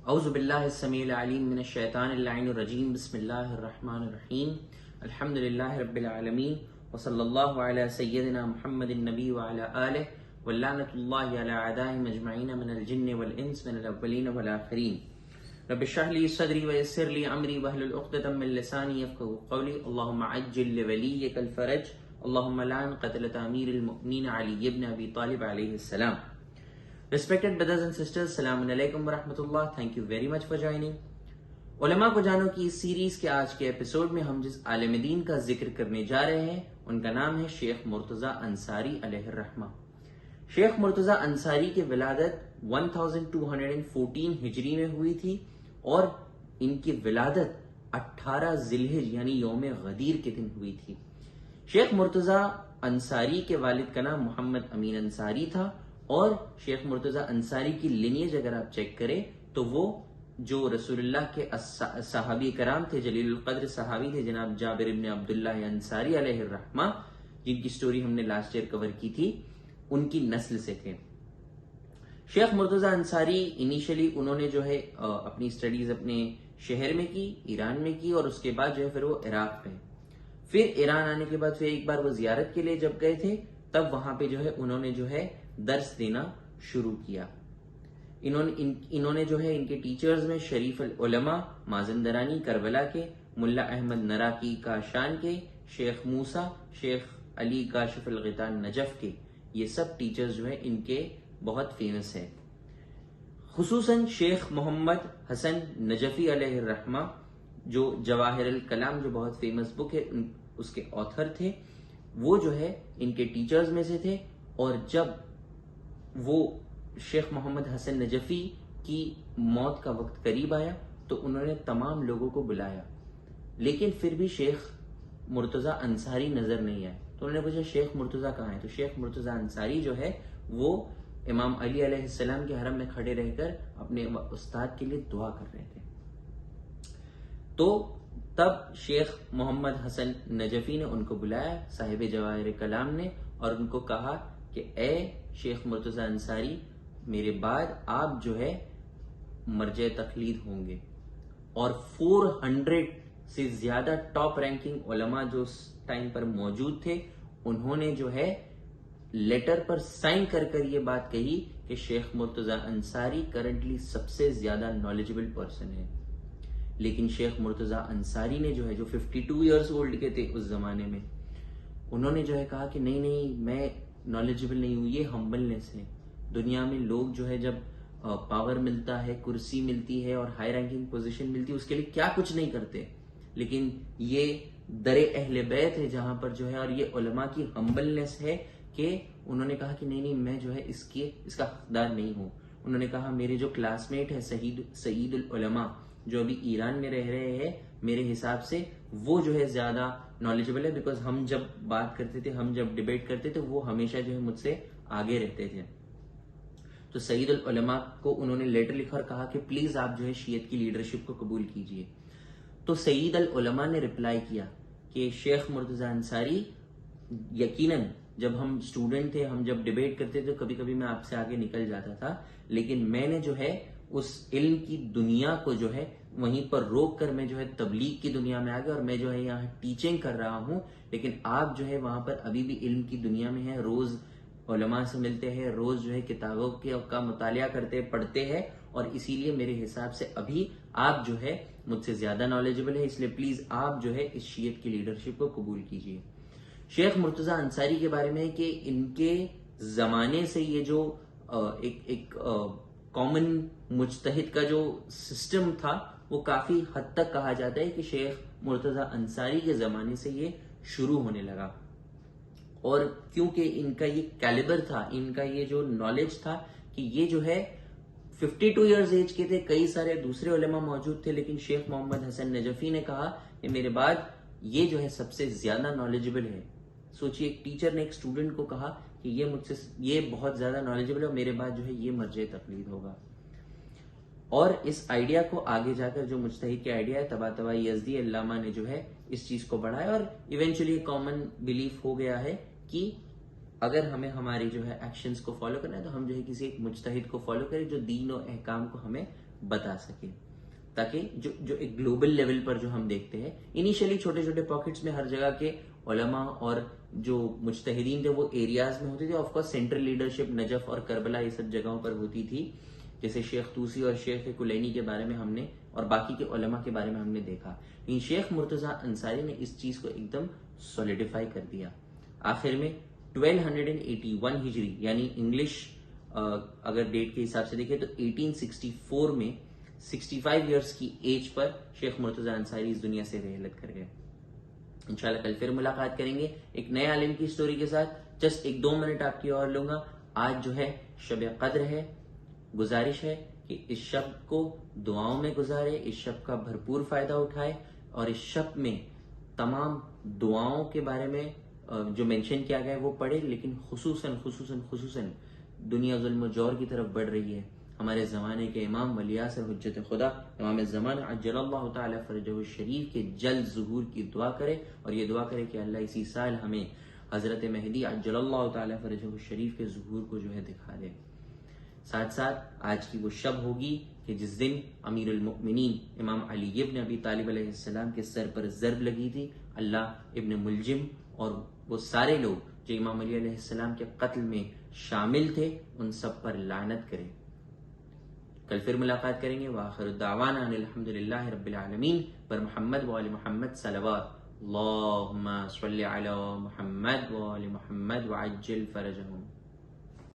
اعوذ باللہ السمیع العلیم من الشیطان اللعین الرجیم بسم اللہ الرحمن الرحیم الحمد للہ رب العالمین وصلی اللہ علی سیدنا محمد النبی وعلی آلہ واللعنۃ اللہ علی اعدائہم اجمعین من الجن والانس من الاولین والآخرین رب اشرح لی صدری ویسر لی امری واحلل عقدۃ من لسانی یفقهوا قولی اللہم عجل لولیک الفرج اللہم لعن قتلۃ امیر المؤمنین علی بن ابی طالب علیہ السلام. Respected brothers and sisters, Assalamu alaikum wa rahmatullah. Thank you very much for joining. علماء کو جانو کی اس سیریز کے آج کے ایپیسوڈ میں ہم جس عالم دین کا ذکر کرنے جا رہے ہیں ان کا نام ہے شیخ مرتضیٰ انصاری علیہ الرحمہ. شیخ مرتضیٰ انصاری کی ولادت 1214 ہجری میں ہوئی تھی اور ان کی ولادت 18 ذی الحجہ یعنی یوم غدیر کے دن ہوئی تھی. شیخ مرتضیٰ انصاری کے والد کا نام محمد امین انصاری تھا اور شیخ مرتضیٰ انصاری کی لینیج اگر آپ چیک کریں تو وہ جو رسول اللہ کے صحابی کرام تھے، جلیل القدر صحابی تھے جناب جابر ابن عبداللہ انصاری علیہ الرحمہ، جن کی سٹوری ہم نے لاسٹ ایئر کور کی تھی، ان کی نسل سے تھے. شیخ مرتضیٰ انصاری انیشلی انہوں نے جو ہے اپنی سٹڈیز اپنے شہر میں کی، ایران میں کی، اور اس کے بعد جو ہے پھر وہ عراق گئے. پھر ایران آنے کے بعد پھر ایک بار وہ زیارت کے لیے جب گئے تھے تب وہاں پہ جو ہے انہوں نے جو ہے درس دینا شروع کیا. انہوں نے جو ہے ان کے ٹیچرز میں شریف العلماء مازندرانی کربلا کے، ملا احمد نراقی کاشان کے، شیخ موسیٰ، شیخ علی کاشف الغیطان نجف کے، یہ سب ٹیچرز جو ہے ان کے بہت فیمس ہے. خصوصاً شیخ محمد حسن نجفی علیہ الرحمہ جو جواہر الکلام جو بہت فیمس بک ہے اس کے آتھر تھے، وہ جو ہے ان کے ٹیچرز میں سے تھے. اور جب وہ شیخ محمد حسن نجفی کی موت کا وقت قریب آیا تو انہوں نے تمام لوگوں کو بلایا، لیکن پھر بھی شیخ مرتضیٰ انصاری نظر نہیں آئے. تو انہوں نے پوچھا شیخ مرتضیٰ کہاں ہیں؟ تو شیخ مرتضیٰ انصاری جو ہے وہ امام علی علیہ السلام کے حرم میں کھڑے رہ کر اپنے استاد کے لیے دعا کر رہے تھے. تو تب شیخ محمد حسن نجفی نے ان کو بلایا، صاحب جواہر کلام نے، اور ان کو کہا کہ اے شیخ مرتضیٰ انصاری، میرے بعد آپ جو ہے مرجع تقلید ہوں گے. اور 400 سے زیادہ ٹاپ رینکنگ علماء جو اس ٹائم پر موجود تھے انہوں نے جو ہے لیٹر پر سائن کر کر یہ بات کہی کہ شیخ مرتضیٰ انصاری کرنٹلی سب سے زیادہ نالجبل پرسن ہے. لیکن شیخ مرتضیٰ انصاری نے جو ہے جو 52 ایئرس اولڈ کے تھے اس زمانے میں، انہوں نے جو ہے کہا کہ نہیں میں نالجبل نہیں ہوں. یہ ہمبلنس ہے. دنیا میں لوگ جو ہے جب پاور ملتا ہے، کرسی ملتی ہے اور ہائی رینکنگ پوزیشن ملتی ہے اس کے لیے کیا کچھ نہیں کرتے، لیکن یہ در اہل بیت ہے جہاں پر جو ہے، اور یہ علماء کی ہمبلنس ہے کہ انہوں نے کہا کہ نہیں میں جو ہے اس کا حقدار نہیں ہوں. انہوں نے کہا میرے جو کلاس میٹ ہے سعید العلماء جو ابھی ایران میں رہ رہے ہیں، میرے حساب سے وہ جو ہے زیادہ نالجبل ہے، بیکاز ہم جب بات کرتے تھے، ہم جب ڈیبیٹ کرتے تھے، وہ ہمیشہ جو ہے مجھ سے آگے رہتے تھے. تو سعید العلماء کو انہوں نے لیٹر لکھا اور کہا کہ پلیز آپ جو ہے شیعت کی لیڈرشپ کو قبول کیجئے. تو سعید العلماء نے رپلائی کیا کہ شیخ مرتضیٰ انصاری، یقیناً جب ہم اسٹوڈنٹ تھے، ہم جب ڈیبیٹ کرتے تھے کبھی کبھی میں آپ سے آگے نکل جاتا تھا، لیکن میں نے جو ہے اس علم کی دنیا کو جو ہے وہیں پر روک کر میں جو ہے تبلیغ کی دنیا میں آ گیا، اور میں جو ہے یہاں ٹیچنگ کر رہا ہوں. لیکن آپ جو ہے وہاں پر ابھی بھی علم کی دنیا میں ہیں، روز علماء سے ملتے ہیں، روز جو ہے کتابوں کا مطالعہ کرتے پڑھتے ہیں، اور اسی لیے میرے حساب سے ابھی آپ جو ہے مجھ سے زیادہ نالجبل ہے، اس لیے پلیز آپ جو ہے اس شیعت کی لیڈرشپ کو قبول کیجیے. شیخ مرتضیٰ انصاری کے بارے میں کہ ان کے زمانے سے یہ جو ایک کامن مجتہد کا جو سسٹم تھا وہ کافی حد تک کہا جاتا ہے کہ شیخ مرتضیٰ انصاری کے زمانے سے یہ شروع ہونے لگا. اور کیونکہ ان کا یہ کیلیبر تھا، ان کا یہ جو نالج تھا کہ یہ جو ہے 52 ایئرز ایج کے تھے، کئی سارے دوسرے علماء موجود تھے، لیکن شیخ محمد حسن نجفی نے کہا کہ میرے بعد یہ جو ہے سب سے زیادہ نالجبل ہے. سوچئے ایک ٹیچر نے ایک اسٹوڈنٹ کو کہا کہ یہ بہت زیادہ نالجبل ہے اور میرے بعد جو ہے یہ مرجع تقلید ہوگا. اور اس آئیڈیا کو آگے جا کر جو مجتہد کے آئیڈیا ہے طباطبائی یزدی علامہ نے جو ہے اس چیز کو بڑھایا، اور ایونچولی کامن بلیف ہو گیا ہے کہ اگر ہمیں ہماری جو ہے ایکشنز کو فالو کرنا ہے تو ہم جو ہے کسی ایک مجتہد کو فالو کریں جو دین و احکام کو ہمیں بتا سکے، تاکہ جو ایک گلوبل لیول پر جو ہم دیکھتے ہیں انیشلی چھوٹے چھوٹے پاکٹس میں ہر جگہ کے علماء اور جو مجتہدین تھے وہ ایریاز میں ہوتے تھے. Of course central leadership Najaf اور کربلا یہ سب جگہوں پر ہوتی تھی، جیسے شیخ طوسی اور شیخ کلینی کے بارے میں ہم نے اور باقی کے علماء کے بارے میں ہم نے دیکھا. لیکن شیخ مرتضیٰ انصاری نے اس چیز کو ایک دم سولیڈیفائی کر دیا. آخر میں 1281 ہجری یعنی انگلش اگر ڈیٹ کے حساب سے دیکھیں تو 1864 میں 65 ایئرس کی ایج پر شیخ مرتضیٰ انصاری اس دنیا سے رحلت کر گئے. انشاءاللہ کل پھر ملاقات کریں گے ایک نئے عالم کی سٹوری کے ساتھ. جسٹ 1-2 منٹ آپ کی اور لوں گا. آج جو ہے شب قدر ہے، گزارش ہے کہ اس شب کو دعاؤں میں گزارے، اس شب کا بھرپور فائدہ اٹھائے، اور اس شب میں تمام دعاؤں کے بارے میں جو مینشن کیا گیا ہے وہ پڑھے. لیکن خصوصاً دنیا ظلم و جور کی طرف بڑھ رہی ہے. ہمارے زمانے کے امام ولی اعظم حجت خدا امام زمان عجل اللہ تعالی فرجہ الشریف کے جلد ظہور کی دعا کرے، اور یہ دعا کرے کہ اللہ اسی سال ہمیں حضرت مہدی عجل اللہ تعالی فرجہ الشریف کے ظہور کو جو ہے دکھا دے. ساتھ ساتھ آج کی وہ شب ہوگی کہ جس دن امیر المؤمنین امام علی ابن ابی طالب علیہ السلام کے سر پر ضرب لگی تھی. اللہ ابن ملجم اور وہ سارے لوگ جو امام علی علیہ السلام کے قتل میں شامل تھے ان سب پر لعنت کرے. کل پھر ملاقات کریں گے. وآخر دعوانا ان الحمدللہ رب العالمین. پر محمد و آل محمد صلوات. اللہم صلی علی محمد و آل محمد وعجل فرجہم.